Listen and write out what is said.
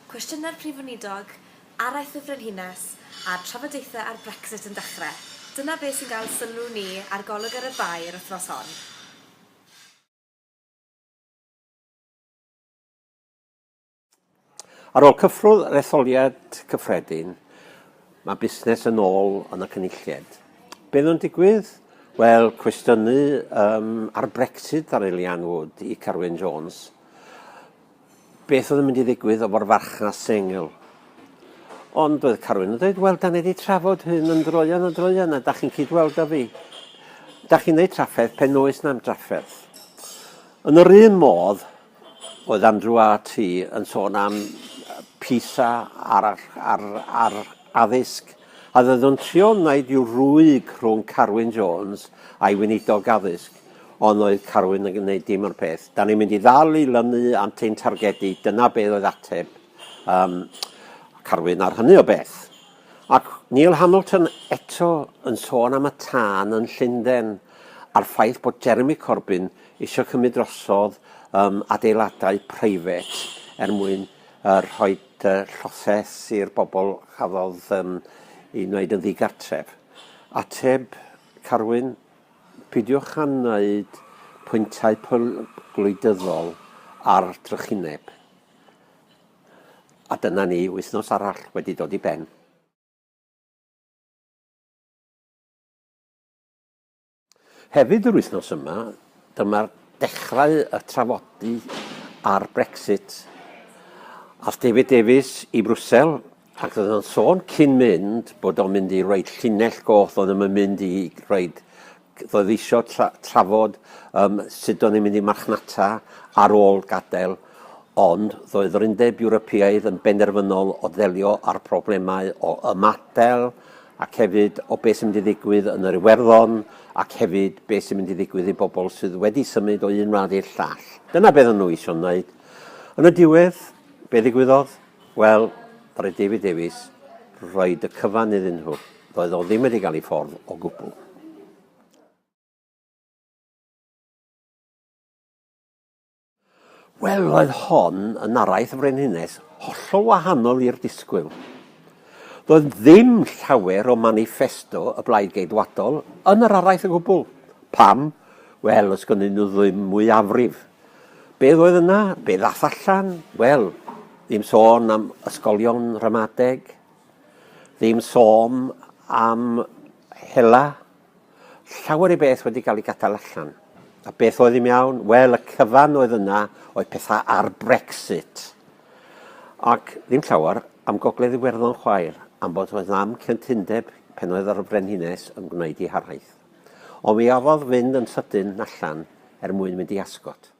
Cwestiynau'r Prif Weinidog, Araith y Frenhines a trafodaethau ar Brexit yn dechrau. Dyna beth sy'n cael sylw ni ar Golwg ar y Bae yr wythnos hon. Ar ôl cyffwrdd yr etholiad cyffredin, mae busnes yn ôl yn y cynulliad. Beth yn digwydd? Wel, cwestiynu ar Brexit ar Elian Wood i Carwyn Jones. Beth oedd yn mynd i ddigwydd o'r farchnas sengl. Ond oedd Carwyn yn dweud, wel, da ni wedi trafod hyn yn droion, a da chi'n cydweld â fi. Da chi'n neud trafferth pen oes na'n trafferth. Yn yr un modd, oedd Andrew A.T. yn sôn am PISA ar addysg, a ddod yn trio wneud i'w rhwng rhwng Carwyn Jones a'i weinidog addysg. Ond oedd Carwyn yn gwneud dim o'r peth. Da ni'n mynd i ddal i lynu ant ein targedu, dyna beth oedd ateb Carwyn ar hynny o beth. Ac Neil Hamilton eto yn sôn am y tân yn Llundain a'r ffaith bod Jeremy Corbyn eisiau cymryd drosodd adeiladau preifat mwyn rhoi lloses i'r bobl chafodd i wneud yn ddigartref. Ateb Carwyn, pidiwch â wneud pwyntau gwleidyddol ar drychineb. A dyna ni, wythnos arall wedi dod i ben. Hefyd yr wythnos yma, dyma'r dechrau y trafodi ar Brexit. Ath David Davies i Brwsel, ac oedd yn sôn cyn mynd bod o'n mynd i roed llinell goth, oedd yn mynd i roed, oedd eisiau trafod sut o'n i'n mynd i marchnata ar ôl gadael, ond oedd yr Undeb Ewropeaidd yn benderfynol o ddelio ar problemau o ymadel, ac hefyd o beth sy'n mynd i ddigwydd yn yr Iwerddon, ac hefyd beth sy'n mynd i ddigwydd i bobl sydd wedi symud o un rad i'r llall. Dyna beth nhw eisiau wneud. Yn y diwedd, beth ddigwyddodd? Wel, roedd David Davies roed y cyfan iddyn nhw. Doedd o ddim wedi cael ei ffordd o gwbl. Wel, roedd hon yn Araith y Frenhines hollol wahanol i'r disgwyl. Doedd ddim llawer o manifesto y blaid geidwadol yn yr Araith y gwbl. Pam? Wel, os gynnyn nhw ddim mwyafrif. Beth oedd yna? Beth ddath allan? Wel, ddim sôn am ysgolion ramadeg, ddim sôn am hela. Llawer i beth wedi cael ei gadael allan. A beth oedd ddim iawn? Wel, y cyfan oedd yna oedd pethau ar Brexit. Ac ddim llawer am Gogledd Iwerddon chwaer, am bod oedd am cyntundeb pen oedd ar y Frenhines yn gwneud ei haraith. Ond mi afodd fynd yn sydyn allan mwyn mynd i asgod.